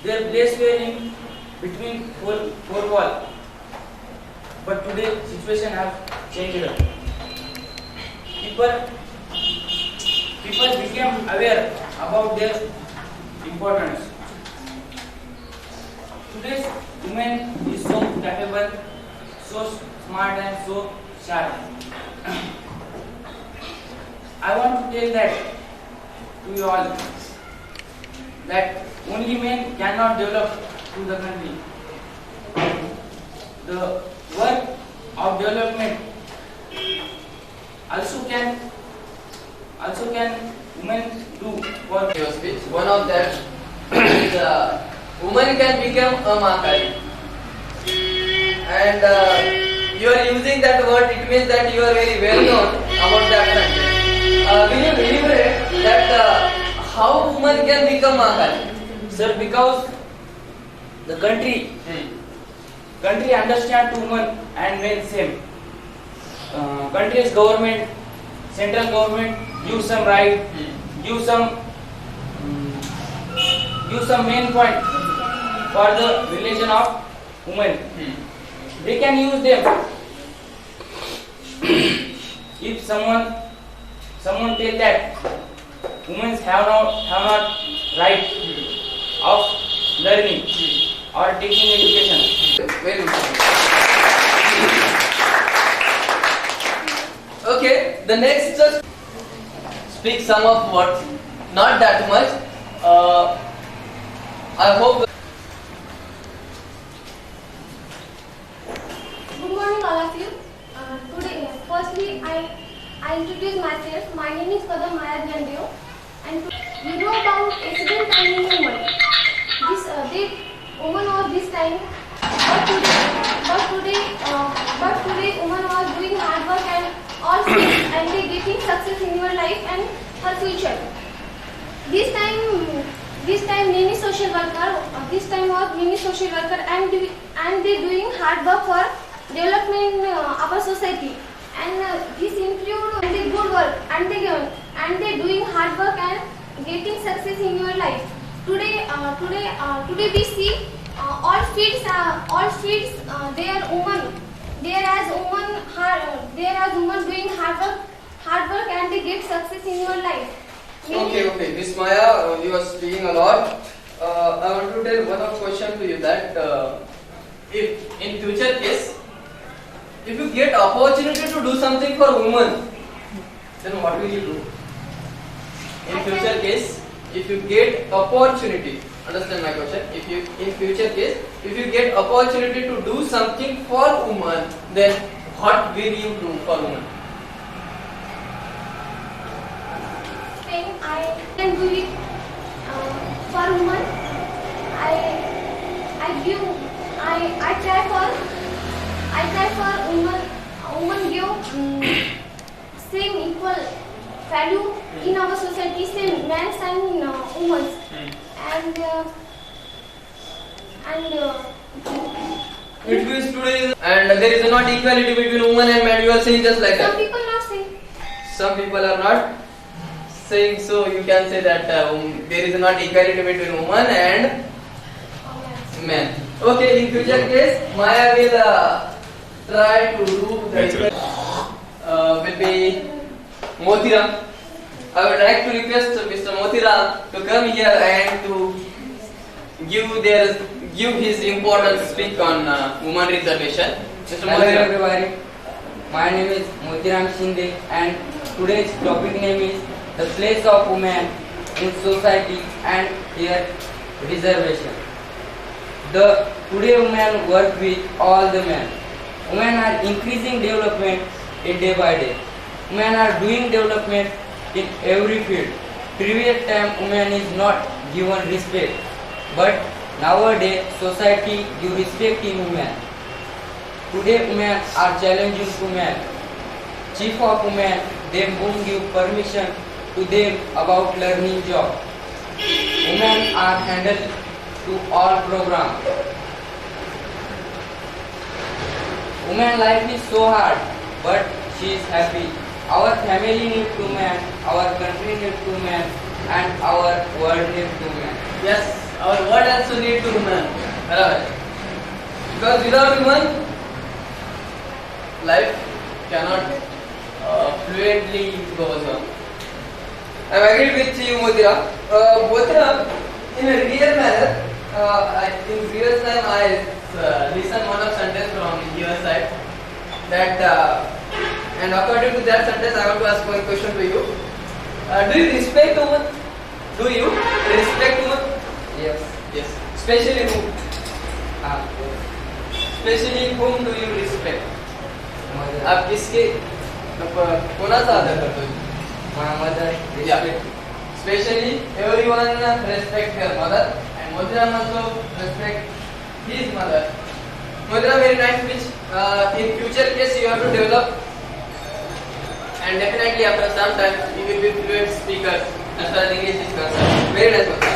Their place were in between four walls. But today situation have changed. People became aware about their importance. Today's woman is so capable, so smart and so sharp. I want to tell that to you all that only men cannot develop to the country. The work of development also can women do for your speech. One of that is woman can become a Mahakali. And you are using that word, it means that you are very well known about that country. Will you elaborate that how woman can become Mahakali? Sir, because the country understand women and men same. Country's government, central government give some right, give some main point for the religion of women. They can use them. If someone tell that women have not right of learning or taking education. Very good. Okay, the next just speak some of words, not that much. I hope. Good morning, all of you. Firstly, I introduce myself. My name is Kadam Maya Deo, and you know about accident time in women. This woman was this time, but today woman was doing hard work and all skills, and they getting success in your life and her future. This time many social worker. This time was many social worker and they doing hard work for development our society. And this include the good work and they doing hard work and getting success in your life. Today we see all fields they are women. There as women doing hard work and they get success in your life. Okay, Miss Maya, you are speaking a lot. I want to tell one of question to you that if in future case, if you get opportunity to do something for women, then what will you do? In future case, if you get opportunity, understand my question? If you in future case, if you get opportunity to do something for women, then what will you do for women? I can do it for women. I try for women give same equal value in our society, same men's and women's. And It means today and there is not equality between women and men. You are saying just like that. some people not say. Some people are not saying so. You can say that there is not equality between women and men. Okay, in future case, Maya will try to do the will be Motiram. I would like to request Mr. Motiram to come here and to give his important speak on women reservation. Mr. Hello Motiram. everybody, my name is Motiram Shinde and today's topic name is the place of women in society and their reservation. Today women work with all the men. Women are increasing development in day by day. Women are doing development in every field. Previous time women is not given respect, but nowadays society give respect in women. Today women are challenging to men. Chief of women, they won't give permission to them about learning job. Women are handled to all programs. Woman life is so hard, but she is happy. Our family needs to man, our country needs to man, and our world needs to man. Yes, our world also need to women. Right. Because without women, life cannot fluently goes on. I agree with you, Motira. Motira, in a real manner, in previous time I listened one of sentence from your side that, and according to that sentence, I want to ask one question to you. Do you respect women? Do you respect women? Yes. Yes. Especially whom? Ah, Especially whom do you respect? mother. आप किसके कोणाचा आदर करतो? My mother. Yeah. Respect. Especially everyone respect their mother and Mudra also respect his mother. Mudra, very nice speech. In future case you have to develop and definitely after some time you will be fluent speaker as far as English is concerned. Very nice Mudra.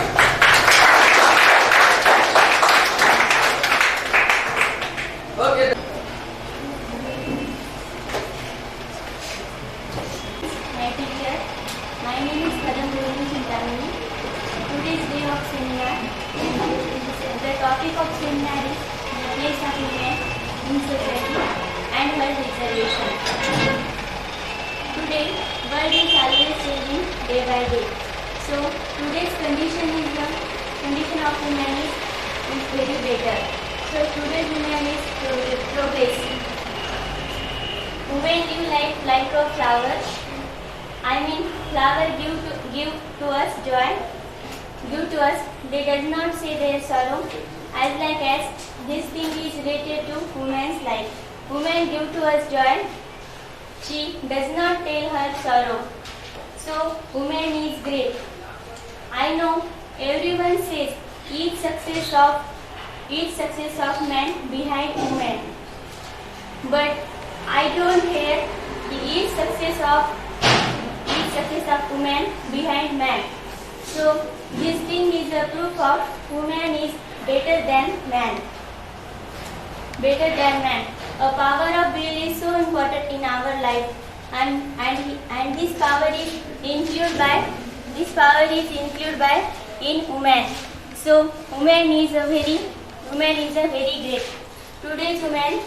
Okay. My teacher, my name is Kadam Guruni Chintamani. Today's day of seminar, the topic of seminar is the place of women in society and her reservation. Today, world is always changing day by day. So today's condition of women is very better. So today's women is progressing. Women give life like a flower. I mean, flower give to us joy, give to us. They does not say their sorrow. As like as this thing is related to woman's life. Woman give to us joy. She does not tell her sorrow. So woman is great. I know everyone says each success of man behind woman. But I don't hear the each success of woman behind man. So this thing is a proof of woman is better than man. Better than man. A power of will is so important in our life, and this power is included by in woman. So woman is a very great. Today's women,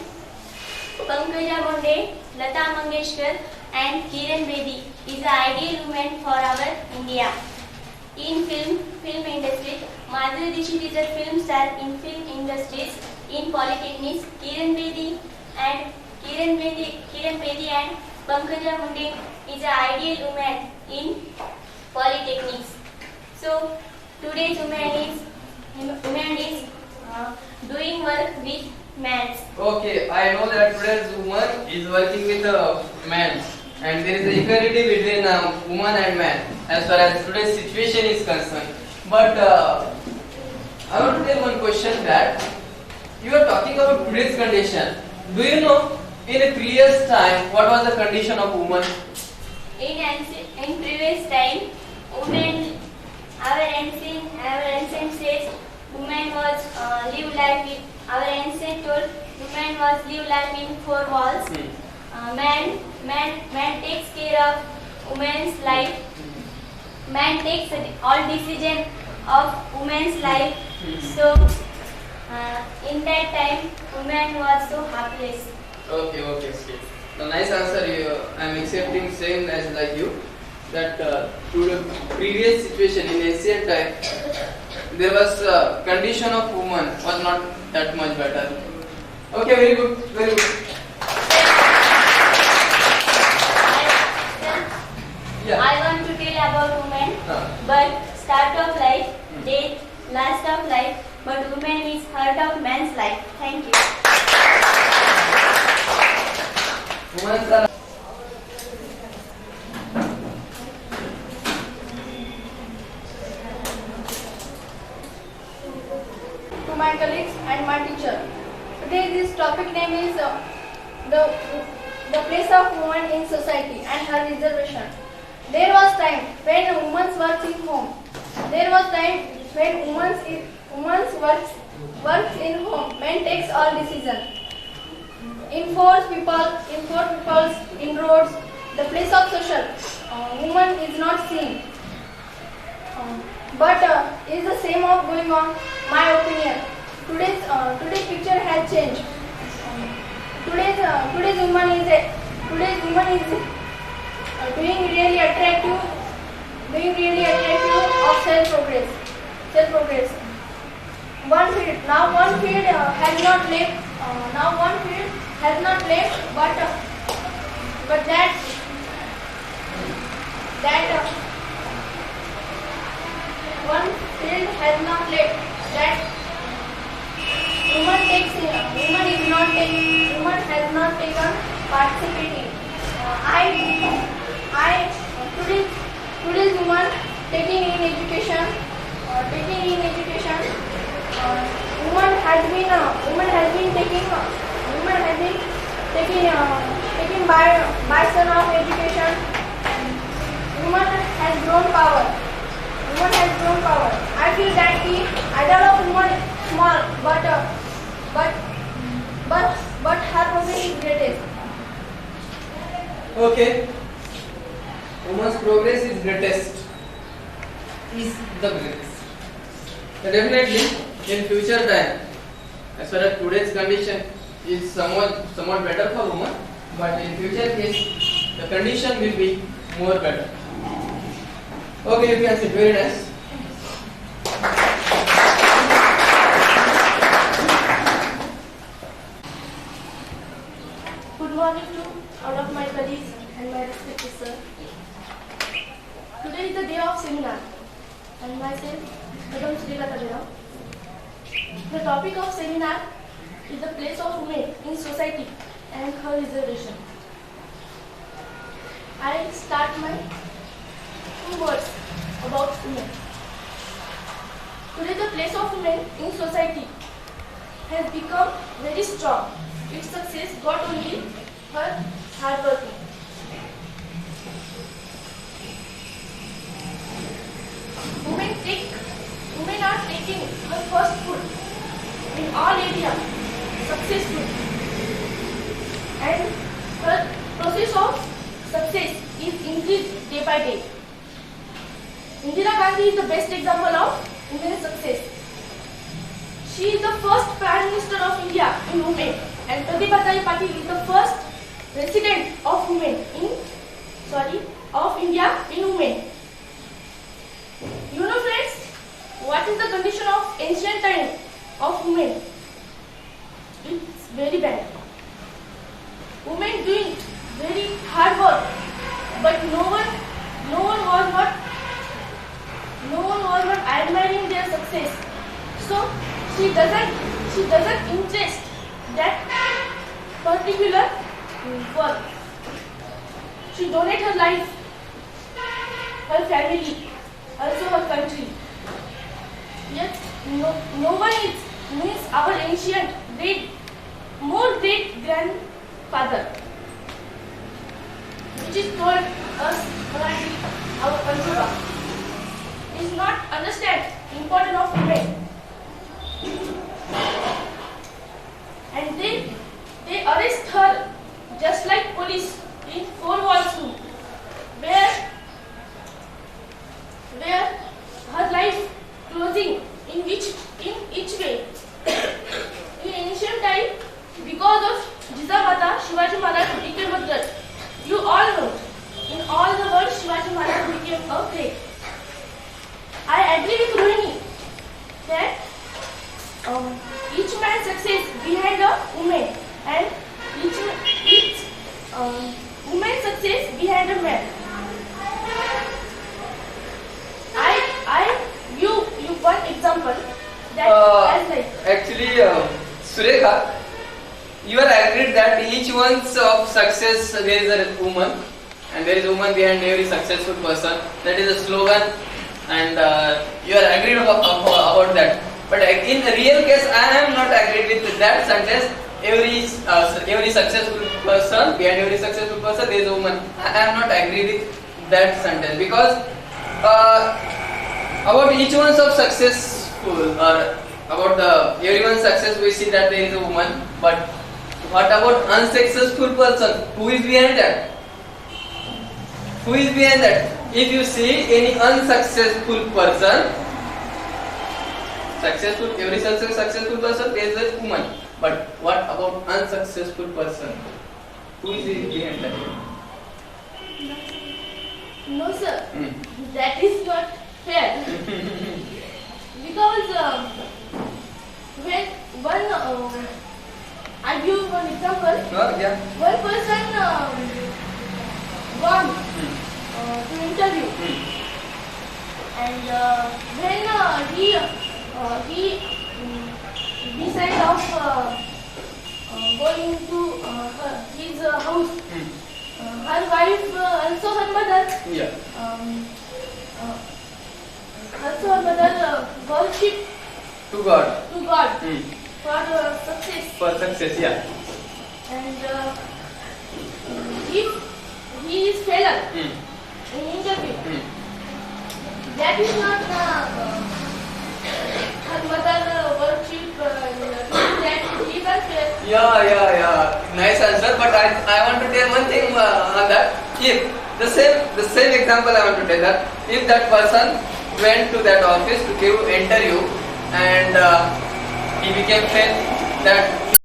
Pankaja Munde, Lata Mangeshkar and Kiran Bedi is the ideal woman for our India. In film industry, Madhuri Dixit is a film star in film industries. In polytechnics, Kiran Bedi and Pankaja Munde is the ideal woman in polytechnics. So today's woman is doing work with men. Okay, I know that today's woman is working with a man and there is a equality between woman and man as far as today's situation is concerned. But I want to tell one question that you are talking about today's condition. Do you know in a previous time what was the condition of woman? In previous time, our ancient says woman was live life in. Our ancient told woman was live life in four walls. Man takes care of woman's life. Man takes all decision of woman's life. So in that time, woman was so helpless. Okay, Steve. The nice answer I am accepting same as like you that to the previous situation in ancient time there was condition of woman was not that much better. Okay, very good. Yeah. I want to tell about women, but start of life, death, last of life, but woman is heart of man's life. Thank you. Women are to my colleagues and my teacher. Today this topic name is the place of woman in society and her reservation. There was time when women works in home. There was time when women's works in home. Men takes all decision. In four peoples, in roads, the place of social, woman is not seen. but is the same of going on. My opinion. Today's picture has changed. Today's woman is doing really attractive of self progress. One field has not left. Now one field has not left, but that one field has not left. That woman has not taken participating. Today's woman taking in education. Woman has been taking by son of education. Woman has grown power. I feel that the idol of woman is small, but her progress is greatest. Okay. Woman's progress is greatest. Is the greatest. So definitely, in future time, as far as today's condition is somewhat better for woman, but in future case, the condition will be more better. Okay, you can sit. Very nice. Good morning to all of my colleagues and my respected sir. Today is the day of seminar, and myself, Madam Srila Kajara. The topic of seminar is the place of women in society and her reservation. I start my 2 words about women. Today, the place of women in society has become very strong. Its success got only her hard working. Women are taking her first food in all areas successful, and her process of success is increased day by day. Indira Gandhi is the best example of women's success. She is the first Prime Minister of India in women, and Pratibha Patil is the first President of India in women. You know, friends, what is the condition of ancient time of women? It's very bad. Women doing very hard work, but no one was not admiring their success. So she doesn't interest that particular work. She donate her life, her family, also her country. Yet no one means our ancient great grandfather, which is told us Marathi, our Panchova, is not understand importance of women, and they arrest her just like police in 4 walls room, where her life closing in each way. In ancient time, because of Jizamata, Shivaji Maharaj became a judge. You all know, in all the world, Shivaji Maharaj became a great. I agree with Rohini that each man's success behind a woman, and each woman's success behind a man. I give you one example that as like. Actually, Surekha, you are agreed that each one's of success there is a woman, and there is a woman behind every successful person. That is a slogan, and you are agreed about that. But in the real case, I am not agreed with that sentence. Every successful person, behind every successful person, there is a woman. I am not agreed with that sentence, because about each one's of successful, or about the everyone's success, we see that there is a woman. But what about unsuccessful person? Who is behind that? Who is behind that? If you see any unsuccessful person, Successful, every successful person is a woman. But what about unsuccessful person? Who is behind that? No, sir. Hmm. That is not fair. Because when one, I give one example. Yeah. One person gone to interview, and when he decide of going to his house, her wife, also her mother, Yeah. also her mother worship To God. to God Hmm. for success. For success, yeah. And if he is failure Hmm. in interview, Hmm. that is not her mother worship. That is unfair. Yeah. Nice answer. But I want to tell one thing on that. If the same example I want to tell that if that person went to that office to give interview and he became fail, that